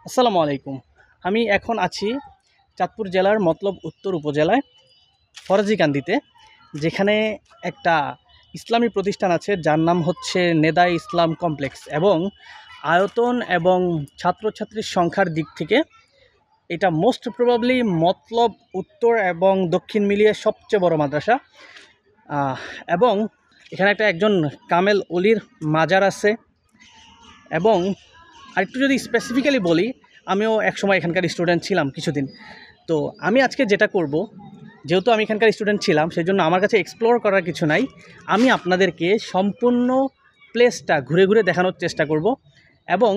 আসসালামু আলাইকুম। আমি এখন আছি চাঁদপুর জেলার মতলব উত্তর উপজেলায় ফরাজিকান্দিতে, যেখানে একটা ইসলামী প্রতিষ্ঠান আছে যার নাম হচ্ছে নেদায় ইসলাম কমপ্লেক্স, এবং আয়তন এবং ছাত্রছাত্রীর সংখ্যার দিক থেকে এটা মোস্ট প্রবাবলি মতলব উত্তর এবং দক্ষিণ মিলিয়ে সবচেয়ে বড় মাদ্রাসা। এবং এখানে একজন কামেল অলির মাজার আছে। এবং আরেকটু যদি স্পেসিফিক্যালি বলি, আমিও একসময় এখানকার স্টুডেন্ট ছিলাম কিছুদিন। তো আমি আজকে যেটা করব, যেহেতু আমি এখানকার স্টুডেন্ট ছিলাম, সেই জন্য আমার কাছে এক্সপ্লোর করার কিছু নাই। আমি আপনাদেরকে সম্পূর্ণ প্লেসটা ঘুরে ঘুরে দেখানোর চেষ্টা করব, এবং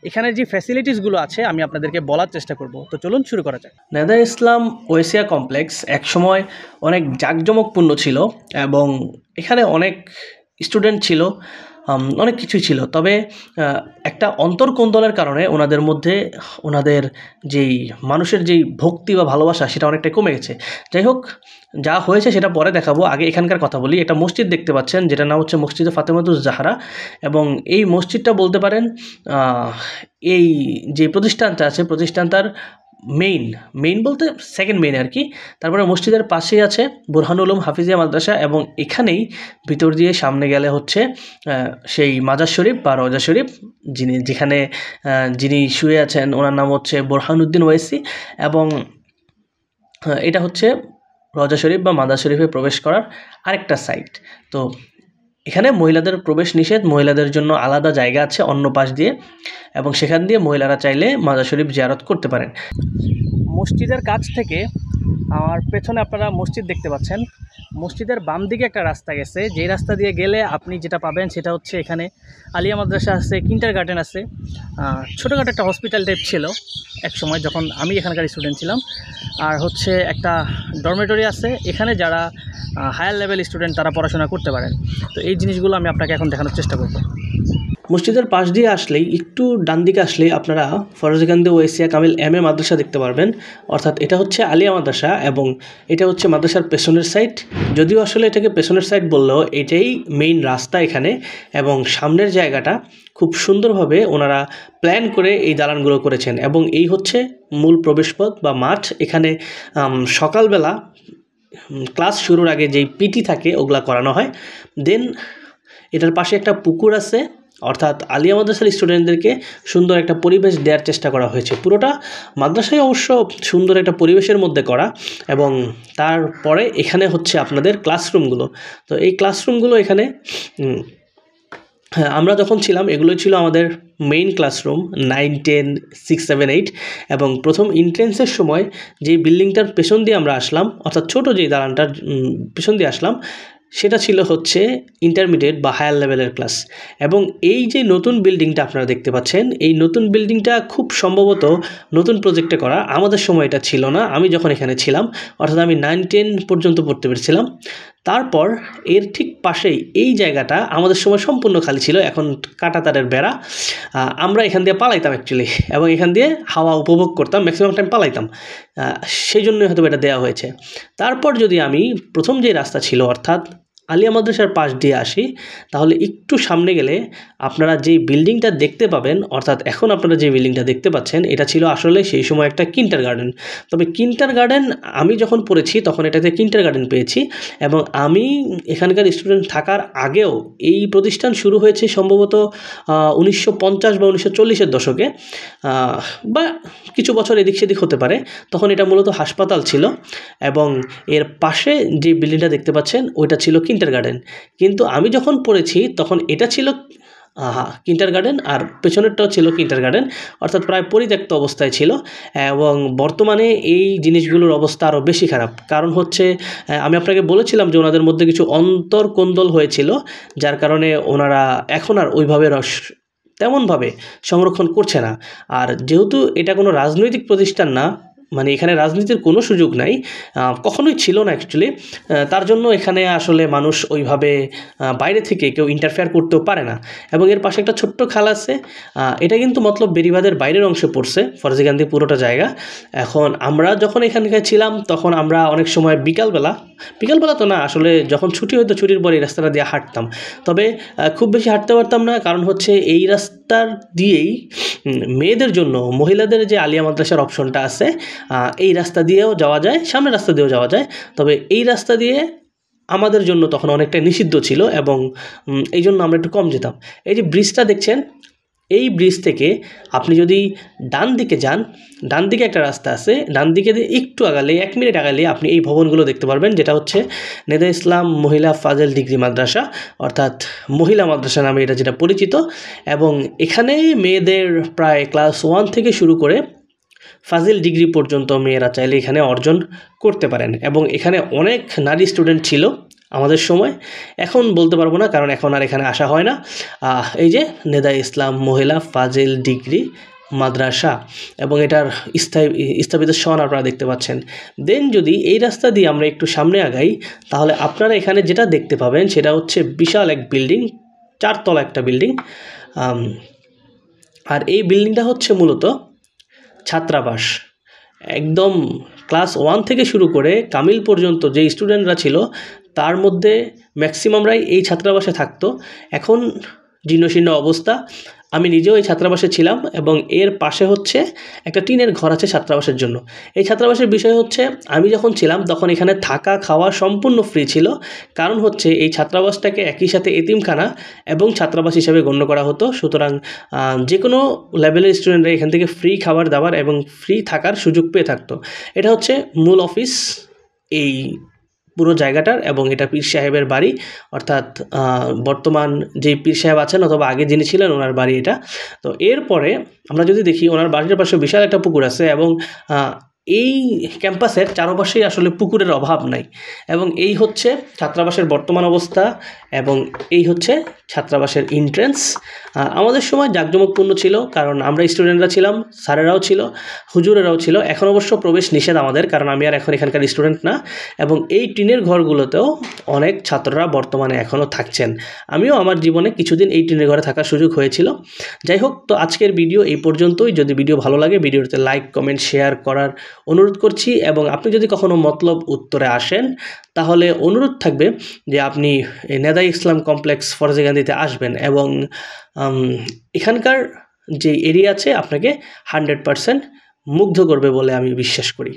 এখানের যে ফ্যাসিলিটিসগুলো আছে আমি আপনাদেরকে বলার চেষ্টা করব। তো চলুন শুরু করা যাক। নেদায় ইসলাম ওয়েসিয়া কমপ্লেক্স একসময় অনেক জাঁকজমকপূর্ণ ছিল, এবং এখানে অনেক স্টুডেন্ট ছিল, অনেক কিছুই ছিল। তবে একটা অন্তর্কোন্দলের কারণে ওনাদের মধ্যে ওনাদের যেই মানুষের যেই ভক্তি বা ভালোবাসা সেটা অনেকটাই কমে গেছে। যাই হোক, যা হয়েছে সেটা পরে দেখাবো, আগে এখানকার কথা বলি। একটা মসজিদ দেখতে পাচ্ছেন, যেটার নাম হচ্ছে মসজিদে ফাতেমাতুজ জাহরা, এবং এই মসজিদটা বলতে পারেন এই যে প্রতিষ্ঠানটা আছে, প্রতিষ্ঠানটার মেইন বলতে সেকেন্ড মেইন আর কি। তারপরে মসজিদের পাশেই আছে বুরহানুল উলুম হাফিজিয়া মাদ্রাসা, এবং এখানেই ভিতর দিয়ে সামনে গেলে হচ্ছে সেই মাজার শরীফ বা রওজা শরীফ, যিনি শুয়ে আছেন ওনার নাম হচ্ছে বোরহানুদ্দিন ওয়েসি। এবং এটা হচ্ছে রওজা শরীফ বা মাজার শরীফে প্রবেশ করার আরেকটা সাইট। তো এখানে মহিলাদের প্রবেশ নিষেধ, মহিলাদের জন্য আলাদা জায়গা আছে অন্য পাশ দিয়ে, এবং সেখান দিয়ে মহিলারা চাইলে মাজার শরীফ জিয়ারত করতে পারেন। মসজিদের কাছ থেকে আমার পেছনে আপনারা মসজিদ দেখতে পাচ্ছেন। মসজিদের বাম দিকে একটা রাস্তা গেছে, যেই রাস্তা দিয়ে গেলে আপনি যেটা পাবেন সেটা হচ্ছে এখানে আলিয়া মাদ্রাসা আছে, কিন্ডার গার্ডেন আছে, ছোটোখাটো একটা হসপিটাল টাইপ ছিল এক সময় যখন আমি এখানকার স্টুডেন্ট ছিলাম, আর হচ্ছে একটা ডরমেটরি আছে। এখানে যারা হায়ার লেভেল স্টুডেন্ট তারা পড়াশোনা করতে পারেন। তো এই জিনিসগুলো আমি আপনাকে এখন দেখানোর চেষ্টা করব। মসজিদের পাশ দিয়ে আসলেই, একটু ডান দিকে আসলেই আপনারা ফরাজিকান্দি ওয়েসিয়া কামিল এম.এ মাদ্রাসা দেখতে পারবেন। অর্থাৎ এটা হচ্ছে আলিয়া মাদ্রাসা, এবং এটা হচ্ছে মাদ্রাসার পেছনের সাইড। যদিও আসলে এটাকে পেছনের সাইড বললেও এটাই মেইন রাস্তা এখানে, এবং সামনের জায়গাটা খুব সুন্দরভাবে ওনারা প্ল্যান করে এই দালানগুলো করেছেন। এবং এই হচ্ছে মূল প্রবেশপথ বা মাঠ। এখানে সকালবেলা ক্লাস শুরুর আগে যেই পিটি থাকে ওগুলা করানো হয়। দেন এটার পাশে একটা পুকুর আছে, অর্থাৎ আলিয়া মাদ্রাসার স্টুডেন্টদেরকে সুন্দর একটা পরিবেশ দেওয়ার চেষ্টা করা হয়েছে। পুরোটা মাদ্রাসায় অবশ্য সুন্দর একটা পরিবেশের মধ্যে করা। এবং তারপরে এখানে হচ্ছে আপনাদের ক্লাসরুমগুলো। তো এই ক্লাসরুমগুলো এখানে আমরা যখন ছিলাম এগুলোই ছিল আমাদের মেইন ক্লাসরুম 9, 10, 6, 7, 8। এবং প্রথম এন্ট্রেন্সের সময় যেই বিল্ডিংটার পেছন দিয়ে আমরা আসলাম, অর্থাৎ ছোটো যেই দালানটার পেছন দিয়ে আসলাম, সেটা ছিল হচ্ছে ইন্টারমিডিয়েট বা হায়ার লেভেলের ক্লাস। এবং এই যে নতুন বিল্ডিংটা আপনারা দেখতে পাচ্ছেন, এই নতুন বিল্ডিংটা খুব সম্ভবত নতুন প্রজেক্টে করা। আমাদের সময় এটা ছিল না, আমি যখন এখানে ছিলাম, অর্থাৎ আমি 9, 10 পর্যন্ত পড়তে পেরেছিলাম। তারপর এর ঠিক পাশেই এই জায়গাটা আমাদের সময় সম্পূর্ণ খালি ছিল, এখন কাঁটাতারের বেড়া। আমরা এখান দিয়ে পালাইতাম অ্যাকচুয়ালি, এবং এখান দিয়ে হাওয়া উপভোগ করতাম, ম্যাক্সিমাম টাইম পালাইতাম। সেই জন্যই হয়তো এটা দেওয়া হয়েছে। তারপর যদি আমি প্রথম যে রাস্তা ছিল অর্থাৎ আলিয়া মাদ্রাসার পাশ দিয়ে আসি, তাহলে একটু সামনে গেলে আপনারা যেই বিল্ডিংটা দেখতে পাবেন, অর্থাৎ এখন আপনারা যে বিল্ডিংটা দেখতে পাচ্ছেন, এটা ছিল আসলে সেই সময় একটা কিন্ডার গার্ডেন। তবে কিন্ডার গার্ডেন আমি যখন পড়েছি তখন এটাতে কিন্ডার গার্ডেন পেয়েছি। এবং আমি এখানকার স্টুডেন্ট থাকার আগেও এই প্রতিষ্ঠান শুরু হয়েছে সম্ভবত 1950 বা 1940-এর দশকে, বা কিছু বছর এদিক সেদিক হতে পারে। তখন এটা মূলত হাসপাতাল ছিল, এবং এর পাশে যে বিল্ডিংটা দেখতে পাচ্ছেন ওইটা ছিল কিন্ডার গার্ডেন। কিন্তু আমি যখন পড়েছি তখন এটা ছিল কিন্ডার গার্ডেন, আর পেছনেরটাও ছিল কিন্ডার গার্ডেন, অর্থাৎ প্রায় পরিত্যক্ত অবস্থায় ছিল। এবং বর্তমানে এই জিনিসগুলোর অবস্থা আরও বেশি খারাপ। কারণ হচ্ছে আমি আপনাকে বলেছিলাম যে ওনাদের মধ্যে কিছু অন্তর্কোন্দল হয়েছিল, যার কারণে ওনারা এখন আর ওইভাবে তেমনভাবে সংরক্ষণ করছে না। আর যেহেতু এটা কোনো রাজনৈতিক প্রতিষ্ঠান না, মানে এখানে রাজনীতির কোনো সুযোগ নাই, কখনোই ছিল না অ্যাকচুয়ালি, তার জন্য এখানে আসলে মানুষ ওইভাবে বাইরে থেকে কেউ ইন্টারফেয়ার করতেও পারে না। এবং এর পাশে একটা ছোট্ট খাল আছে, এটা কিন্তু মতলব বেরিবাঁধের বাইরের অংশে পড়ছে ফরাজিকান্দি পুরোটা জায়গা। এখন আমরা যখন এখানকার ছিলাম তখন আমরা অনেক সময় বিকালবেলা বিকালবেলা তো না, আসলে যখন ছুটি হতো ছুটির পরে এই রাস্তাটা দিয়ে হাঁটতাম। তবে খুব বেশি হাঁটতে পারতাম না, কারণ হচ্ছে এই রাস্তার দিয়েই মেয়েদের জন্য মহিলাদের যে আলিয়া মাদ্রাসার অপশনটা আছে, এই রাস্তা দিয়েও যাওয়া যায়, সামনের রাস্তা দিয়েও যাওয়া যায়। তবে এই রাস্তা দিয়ে আমাদের জন্য তখন অনেকটা নিষিদ্ধ ছিল এবং এই জন্য আমরা একটু কম যেতাম। এই যে ব্রিজটা দেখছেন, এই ব্রিজ থেকে আপনি যদি ডান দিকে যান, ডান দিকে একটা রাস্তা আছে, ডান দিকে দিয়ে একটু আগালে 1 মিনিট আগালে আপনি এই ভবনগুলো দেখতে পারবেন, যেটা হচ্ছে নেদা ইসলাম মহিলা ফাজেল ডিগ্রি মাদ্রাসা, অর্থাৎ মহিলা মাদ্রাসা নামে এটা যেটা পরিচিত। এবং এখানে মেয়েদের প্রায় ক্লাস 1 থেকে শুরু করে ফাজিল ডিগ্রি পর্যন্ত মেয়েরা চাইলে এখানে অর্জন করতে পারেন। এবং এখানে অনেক নারী স্টুডেন্ট ছিল আমাদের সময়, এখন বলতে পারবো না কারণ এখন আর এখানে আসা হয় না। এই যে নেদা ইসলাম মহিলা ফাজিল ডিগ্রি মাদ্রাসা, এবং এটার স্থাপিত সন আপনারা দেখতে পাচ্ছেন। দেন যদি এই রাস্তা দিয়ে আমরা একটু সামনে আগাই, তাহলে আপনারা এখানে যেটা দেখতে পাবেন সেটা হচ্ছে বিশাল এক বিল্ডিং, 4 তলা একটা বিল্ডিং। আর এই বিল্ডিংটা হচ্ছে মূলত ছাত্রাবাস। একদম ক্লাস 1 থেকে শুরু করে কামিল পর্যন্ত যে স্টুডেন্টরা ছিল তার মধ্যে ম্যাক্সিমামরাই এই ছাত্রাবাসে থাকতো। এখন জীর্ণশীর্ণ অবস্থা। আমি নিজেও এই ছাত্রাবাসে ছিলাম এবং এর পাশে হচ্ছে একটা টিনের ঘর আছে ছাত্রাবাসের জন্য। এই ছাত্রাবাসের বিষয় হচ্ছে, আমি যখন ছিলাম তখন এখানে থাকা খাওয়া সম্পূর্ণ ফ্রি ছিল, কারণ হচ্ছে এই ছাত্রাবাসটাকে একই সাথে এতিমখানা এবং ছাত্রাবাস হিসেবে গণ্য করা হতো। সুতরাং যে কোনো লেভেলের স্টুডেন্টরা এখান থেকে ফ্রি খাবার দাবার এবং ফ্রি থাকার সুযোগ পেয়ে থাকতো। এটা হচ্ছে মূল অফিস এই পুরো জায়গাটার, এবং এটা পীর সাহেবের বাড়ি, অর্থাৎ বর্তমান যে পীর সাহেব আছেন অথবা আগে যিনি ছিলেন ওনার বাড়ি এটা। তো এরপরে আমরা যদি দেখি ওনার বাড়ির পাশে বিশাল একটা পুকুর আছে, এবং এই ক্যাম্পাসের চারপাশেই আসলে পুকুরের অভাব নাই। এবং এই হচ্ছে ছাত্রাবাসের বর্তমান অবস্থা, এবং এই হচ্ছে ছাত্রাবাসের এন্ট্রেন্স। আমাদের সময় জাঁকজমকপূর্ণ ছিল, কারণ আমরা স্টুডেন্টরা ছিলাম, স্যারেরাও ছিল, হুজুরেরাও ছিল। এখন অবশ্য প্রবেশ নিষেধ আমাদের, কারণ আমি আর এখন এখানকার স্টুডেন্ট না। এবং এই টিনের ঘরগুলোতেও অনেক ছাত্ররা বর্তমানে এখনও থাকছেন। আমিও আমার জীবনে কিছুদিন এই টিনের ঘরে থাকার সুযোগ হয়েছিল। যাই হোক, তো আজকের ভিডিও এই পর্যন্তই। যদি ভিডিও ভালো লাগে ভিডিওতে লাইক কমেন্ট শেয়ার করার অনুরোধ করছি, এবং আপনি যদি কখনো মতলব উত্তরে আসেন তাহলে অনুরোধ থাকবে যে আপনি নেদা ইসলাম কমপ্লেক্স ফরজেগান্ধীতে আসবেন, এবং এখানকার যে এরিয়া আছে আপনাকে 100% মুগ্ধ করবে বলে আমি বিশ্বাস করি।